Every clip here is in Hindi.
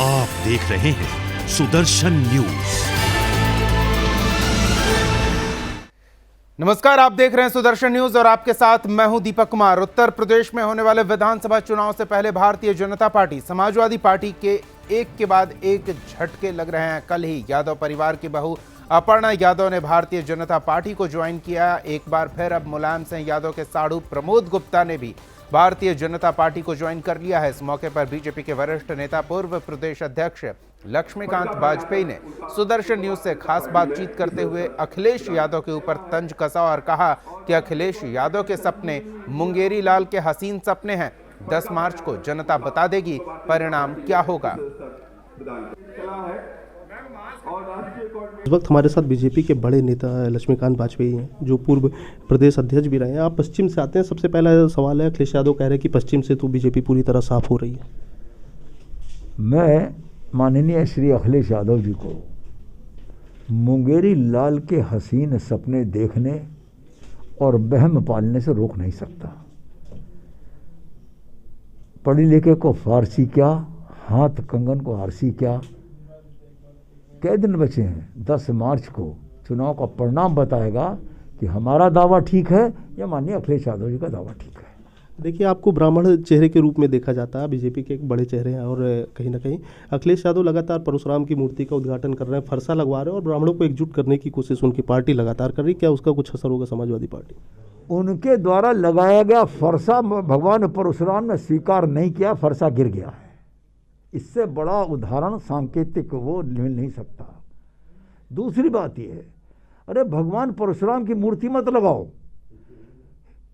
आप देख रहे हैं सुदर्शन न्यूज। नमस्कार, आप देख रहे हैं सुदर्शन न्यूज और आपके साथ मैं हूं दीपक कुमार। उत्तर प्रदेश में होने वाले विधानसभा चुनाव से पहले भारतीय जनता पार्टी, समाजवादी पार्टी के एक के बाद एक झटके लग रहे हैं। कल ही यादव परिवार की बहू अपर्णा यादव ने भारतीय जनता पार्टी को ज्वाइन किया। एक बार फिर अब मुलायम सिंह यादव के साड़ू प्रमोद गुप्ता ने भी भारतीय जनता पार्टी को ज्वाइन कर लिया है। इस मौके पर बीजेपी के वरिष्ठ नेता पूर्व प्रदेश अध्यक्ष लक्ष्मीकांत वाजपेयी ने सुदर्शन न्यूज से खास बातचीत करते हुए अखिलेश यादव के ऊपर तंज कसा और कहा कि अखिलेश यादव के सपने मुंगेरी लाल के हसीन सपने हैं। 10 मार्च को जनता बता देगी परिणाम क्या होगा। इस वक्त हमारे साथ बीजेपी के बड़े नेता लक्ष्मीकांत वाजपेयी हैं, जो पूर्व प्रदेश अध्यक्ष भी रहे हैं। आप पश्चिम से आते हैं। सबसे पहला सवाल है, अखिलेश यादव कह रहे हैं कि पश्चिम से तो बीजेपी पूरी तरह साफ हो रही है। मैं माननीय श्री अखिलेश यादव जी को मुंगेरी लाल के हसीन सपने देखने और वहम पालने से रोक नहीं सकता। पढ़े लिखे को फारसी क्या, हाथ कंगन को आरसी क्या। कई दिन बचे हैं। 10 मार्च को चुनाव का परिणाम बताएगा कि हमारा दावा ठीक है या माननीय अखिलेश यादव जी का दावा ठीक है। देखिए, आपको ब्राह्मण चेहरे के रूप में देखा जाता है। बीजेपी के एक बड़े चेहरे हैं और कहीं ना कहीं अखिलेश यादव लगातार परशुराम की मूर्ति का उद्घाटन कर रहे हैं, फरसा लगवा रहे हैं और ब्राह्मणों को एकजुट करने की कोशिश उनकी पार्टी लगातार कर रही है। क्या उसका कुछ असर होगा समाजवादी पार्टी? उनके द्वारा लगाया गया फरसा भगवान परशुराम ने स्वीकार नहीं किया, फरसा गिर गया है। इससे बड़ा उदाहरण सांकेतिक वो मिल नहीं सकता। दूसरी बात यह है, अरे भगवान परशुराम की मूर्ति मत लगाओ,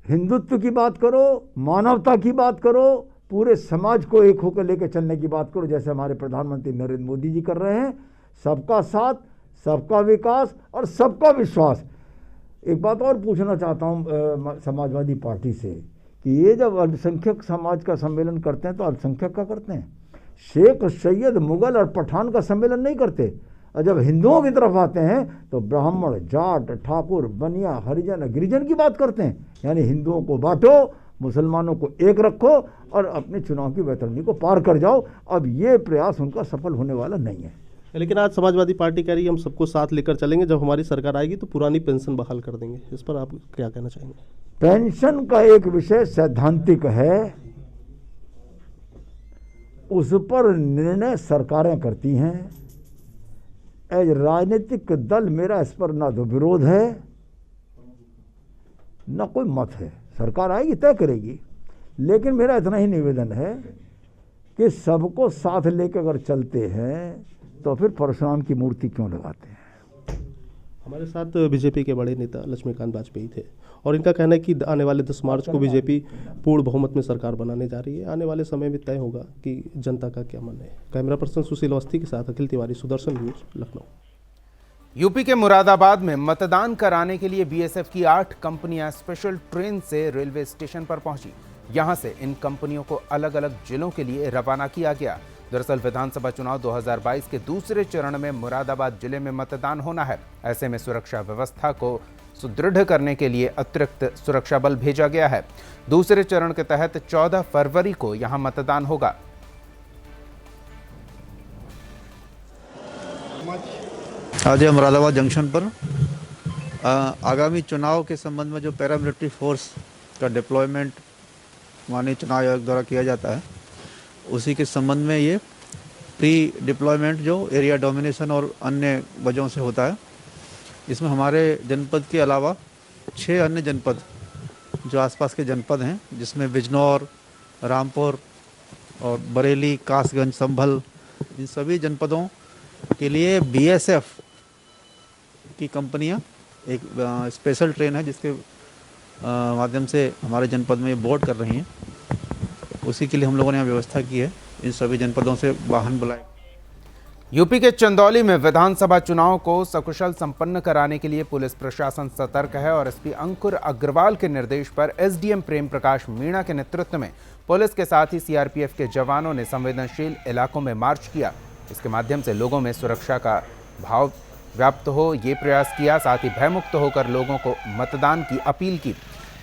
हिंदुत्व की बात करो, मानवता की बात करो, पूरे समाज को एक होकर लेकर चलने की बात करो, जैसे हमारे प्रधानमंत्री नरेंद्र मोदी जी कर रहे हैं। सबका साथ, सबका विकास और सबका विश्वास। एक बात और पूछना चाहता हूँ समाजवादी पार्टी से कि ये जब अल्पसंख्यक समाज का सम्मेलन करते हैं तो अल्पसंख्यक का करते हैं, शेख, सैयद, मुगल और पठान का सम्मेलन नहीं करते। और जब हिंदुओं की तरफ आते हैं तो ब्राह्मण, जाट, ठाकुर, बनिया, हरिजन, गिरिजन की बात करते हैं। यानी हिंदुओं को बांटो, मुसलमानों को एक रखो और अपने चुनाव की वैतरणी को पार कर जाओ। अब ये प्रयास उनका सफल होने वाला नहीं है। लेकिन आज समाजवादी पार्टी कह रही है हम सबको साथ लेकर चलेंगे, जब हमारी सरकार आएगी तो पुरानी पेंशन बहाल कर देंगे। इस पर आप क्या कहना चाहेंगे? पेंशन का एक विषय सैद्धांतिक है, उस पर निर्णय सरकारें करती हैं। एज राजनीतिक दल मेरा इस पर ना तो विरोध है ना कोई मत है। सरकार आएगी तय करेगी, लेकिन मेरा इतना ही निवेदन है कि सबको साथ लेकर अगर चलते हैं तो फिर परशुराम की मूर्ति क्यों लगाते हैं। हमारे साथ बीजेपी के बड़े नेता लक्ष्मीकांत वाजपेयी थे और इनका कहना है कि आने वाले 10 मार्च को बीजेपी पूर्ण बहुमत में सरकार बनाने जा रही है। आने वाले समय में तय होगा कि जनता का क्या मन है। कैमरा पर्सन सुशील अवस्थी के साथ अखिल तिवारी, सुदर्शन न्यूज, लखनऊ। यूपी के मुरादाबाद में मतदान कराने के लिए बीएसएफ की 8 कंपनियां स्पेशल ट्रेन से रेलवे स्टेशन पर पहुंची। यहां से इन कंपनियों को अलग अलग जिलों के लिए रवाना किया गया। दरअसल विधानसभा चुनाव 2022 के दूसरे चरण में मुरादाबाद जिले में मतदान होना है। ऐसे में सुरक्षा व्यवस्था को सुदृढ़ करने के लिए अतिरिक्त सुरक्षा बल भेजा गया है। दूसरे चरण के तहत 14 फरवरी को यहां मतदान होगा। आज मुरादाबाद जंक्शन पर आगामी चुनाव के संबंध में जो पैरामिलिट्री फोर्स का डिप्लॉयमेंट माननीय चुनाव आयोग द्वारा किया जाता है, उसी के संबंध में ये प्री डिप्लॉयमेंट जो एरिया डोमिनेशन और अन्य वजहों से होता है, इसमें हमारे जनपद के अलावा 6 अन्य जनपद जो आसपास के जनपद हैं, जिसमें बिजनौर, रामपुर और बरेली, कासगंज, संभल, इन सभी जनपदों के लिए बीएसएफ की कंपनियां एक स्पेशल ट्रेन है जिसके माध्यम से हमारे जनपद में ये बोर्ड कर रही हैं। उसी के लिए हम लोगों ने यहाँ व्यवस्था की है। इन सभी जनपदों से वाहन बुलाए। यूपी के चंदौली में विधानसभा चुनाव को सकुशल संपन्न कराने के लिए पुलिस प्रशासन सतर्क है और एसपी अंकुर अग्रवाल के निर्देश पर एसडीएम प्रेम प्रकाश मीणा के नेतृत्व में पुलिस के साथ ही सीआरपीएफ के जवानों ने संवेदनशील इलाकों में मार्च किया। इसके माध्यम से लोगों में सुरक्षा का भाव व्याप्त हो ये प्रयास किया। साथ ही भयमुक्त होकर लोगों को मतदान की अपील की।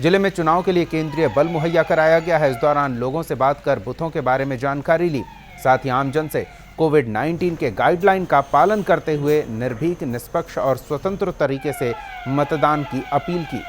जिले में चुनाव के लिए केंद्रीय बल मुहैया कराया गया है। इस दौरान लोगों से बात कर बूथों के बारे में जानकारी ली। साथ ही आमजन से कोविड-19 के गाइडलाइन का पालन करते हुए निर्भीक, निष्पक्ष और स्वतंत्र तरीके से मतदान की अपील की।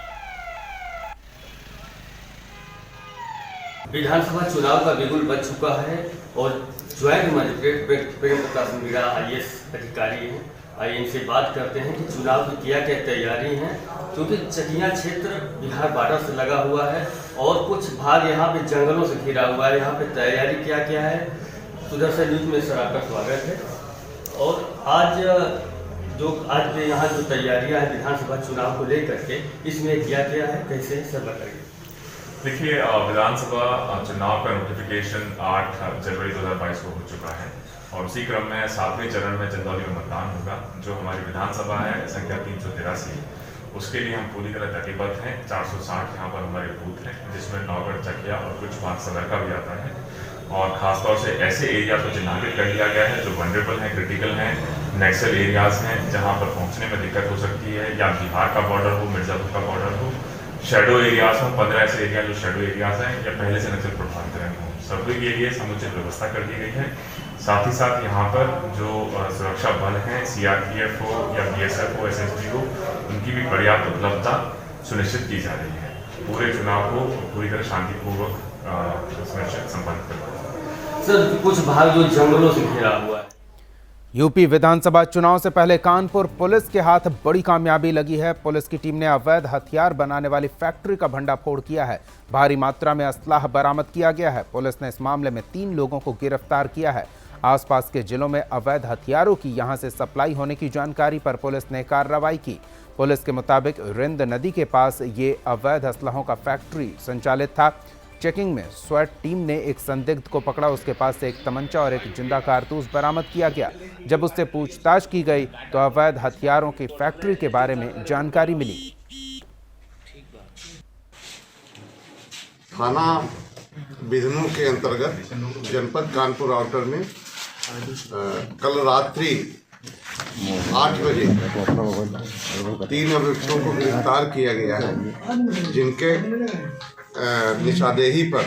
विधानसभा चुनाव का बिगुल बज चुका है और joint magistrate Prem Prakash Meena IAS अधिकारी हैं। आइए इनसे बात करते हैं कि चुनाव की क्या क्या तैयारी हैं, क्योंकि चकिया क्षेत्र बिहार बॉर्डर से लगा हुआ है और कुछ भाग यहाँ पे जंगलों से घिरा हुआ है। यहाँ पे तैयारी क्या क्या है। सुदर्शन न्यूज में सर आपका स्वागत है। और आज यहाँ जो तैयारियाँ हैं विधानसभा चुनाव को लेकर के, इसमें क्या क्या है, कैसे है, सर बताइए। देखिए, विधानसभा चुनाव का नोटिफिकेशन 8 जनवरी 2022 को हो चुका है और उसी क्रम में 7वें चरण में चंदौली में मतदान होगा। जो हमारी विधानसभा है संख्या 383, उसके लिए हम पूरी तरह कटिबद्ध हैं। 460 यहाँ पर हमारे बूथ हैं, जिसमें नौगढ़, चकिया और कुछ भाग सदर का भी आता है। और खासतौर से ऐसे एरिया को चिन्हित कर लिया गया है जो वनरेबल हैं, क्रिटिकल हैं, नक्सल एरियाज हैं, जहाँ पर पहुँचने में दिक्कत हो सकती है, या बिहार का बॉर्डर हो, मिर्जापुर का बॉर्डर हो, शेडो एरियाज हो, 15 ऐसे एरिया जो शेडो एरियाज हैं या पहले से नक्सल प्रभावित रहे हों, सभी के लिए समुचित व्यवस्था कर दी गई है। साथ ही साथ यहाँ पर जो सुरक्षा बल हैं, CRPF हो या BSF हो, SSB हो, उनकी भी पर्याप्त उपलब्धता सुनिश्चित की जा रही है। पूरे चुनाव को पूरी तरह शांतिपूर्वक सुनिश्चित संपन्न करवाया। सर, कुछ भाग जो जंगलों से घिरा हुआ है। यूपी विधानसभा चुनाव से पहले कानपुर पुलिस के हाथ बड़ी कामयाबी लगी है। पुलिस की टीम ने अवैध हथियार बनाने वाली फैक्ट्री का भंडाफोड़ किया है। भारी मात्रा में असलाह बरामद किया गया है। पुलिस ने इस मामले में 3 लोगों को गिरफ्तार किया है। आसपास के जिलों में अवैध हथियारों की यहां से सप्लाई होने की जानकारी पर पुलिस ने कार्रवाई की। पुलिस के मुताबिक रिंद नदी के पास ये अवैध असलहों का फैक्ट्री संचालित था। चेकिंग में स्वैट टीम ने एक संदिग्ध को पकड़ा। उसके पास से एक तमंचा और एक जिंदा कारतूस बरामद किया गया। जब उससे पूछताछ की गई तो अवैध हथियारों की फैक्ट्री के बारे में जानकारी मिली। थाना बिजनूर के अंतर्गत जनपद कानपुर आउटर में कल रात्रि 8 बजे 3 अभियुक्तों को गिरफ्तार किया गया है, जिनके निशादेही पर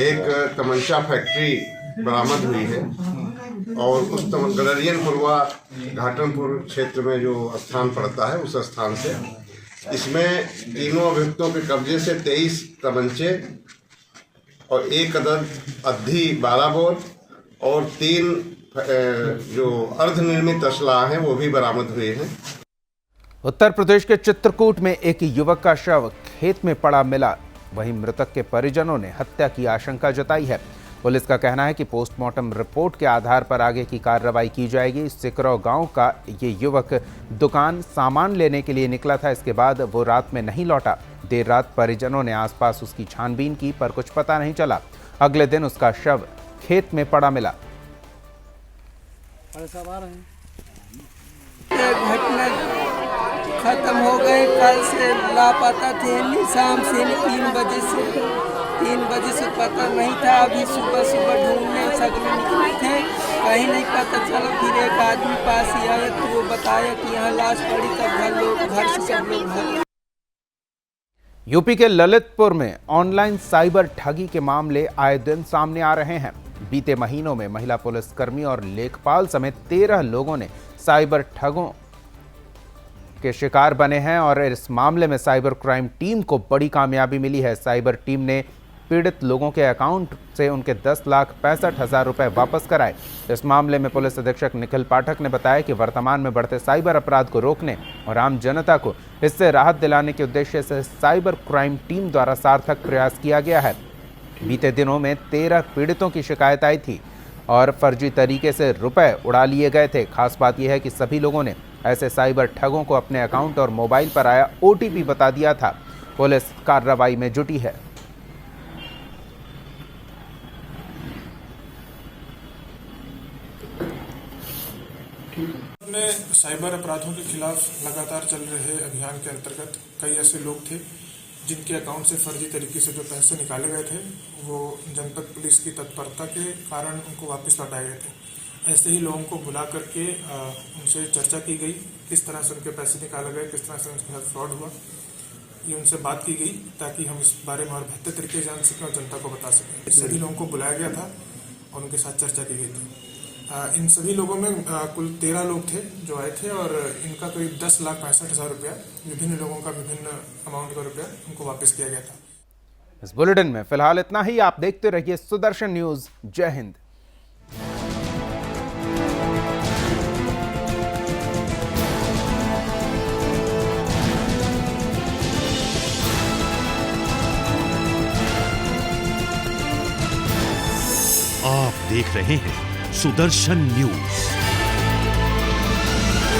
एक तमंचा फैक्ट्री बरामद हुई है और उस गडरियनपुरवा घाटनपुर क्षेत्र में जो स्थान पड़ता है उस स्थान से इसमें तीनों अभियुक्तों के कब्जे से 23 तमंचे और 1 अदद अद्धी 12 बोर और 3 जो अर्धनिर्मित असलाह हैं वो भी बरामद हुए हैं। उत्तर प्रदेश के चित्रकूट में एक युवक का शव खेत में पड़ा मिला। वहीं मृतक के परिजनों ने हत्या की आशंका जताई है। पुलिस का कहना है कि पोस्टमार्टम रिपोर्ट के आधार पर आगे की कार्रवाई की जाएगी। सिकरौ गांव का ये युवक दुकान सामान लेने के लिए निकला था। इसके बाद वो रात में नहीं लौटा। देर रात परिजनों ने आसपास उसकी छानबीन की पर कुछ पता नहीं चला। अगले दिन उसका शव खेत में पड़ा मिला। घटना खत्म हो गए। कल से लापता थे, शाम से 3 बजे से पता नहीं था। अभी सुबह ढूंढने सगले निकले थे, कहीं नहीं पता चला। फिर एक आदमी पास ही आया तो वो बताया कि यहाँ लाश पड़ी। तब घर से सब लोग भागे। यूपी के ललितपुर में ऑनलाइन साइबर ठगी के मामले आए दिन सामने आ रहे हैं। बीते महीनों में महिला पुलिसकर्मी और लेखपाल समेत 13 लोगों ने साइबर ठगों के शिकार बने हैं और इस मामले में साइबर क्राइम टीम को बड़ी कामयाबी मिली है। साइबर टीम ने पीड़ित लोगों के अकाउंट से उनके 10,65,000 रुपए वापस कराए। इस मामले में पुलिस अधीक्षक निखिल पाठक ने बताया कि वर्तमान में बढ़ते साइबर अपराध को रोकने और आम जनता को इससे राहत दिलाने के उद्देश्य से साइबर क्राइम टीम द्वारा सार्थक प्रयास किया गया है। बीते दिनों में 13 पीड़ितों की शिकायत आई थी और फर्जी तरीके से रुपए उड़ा लिए गए थे। खास बात यह है कि सभी लोगों ने ऐसे साइबर ठगों को अपने अकाउंट और मोबाइल पर आया OTP बता दिया था। पुलिस कार्रवाई में जुटी है। अपने साइबर अपराधों के खिलाफ लगातार चल रहे अभियान के अंतर्गत कई ऐसे लोग थे जिनके अकाउंट से फर्जी तरीके से जो पैसे निकाले गए थे वो जनपद पुलिस की तत्परता के कारण उनको वापस लौटाए गए थे। ऐसे ही लोगों को बुला करके उनसे चर्चा की गई, किस तरह से उनके पैसे निकाले गए, किस तरह से उनके साथ फ्रॉड हुआ, ये उनसे बात की गई ताकि हम इस बारे में और बेहतर तरीके जान सकें और जनता को बता सकें। सभी लोगों को बुलाया गया था और उनके साथ चर्चा की गई थी। इन सभी लोगों में कुल 13 लोग थे जो आए थे और इनका करीब 10,65,000 रुपया विभिन्न लोगों का विभिन्न अमाउंट का रुपया उनको वापस किया गया था। इस बुलेटिन में फिलहाल इतना ही। आप देखते रहिए सुदर्शन न्यूज। जय हिंद। आप देख रहे हैं सुदर्शन न्यूज।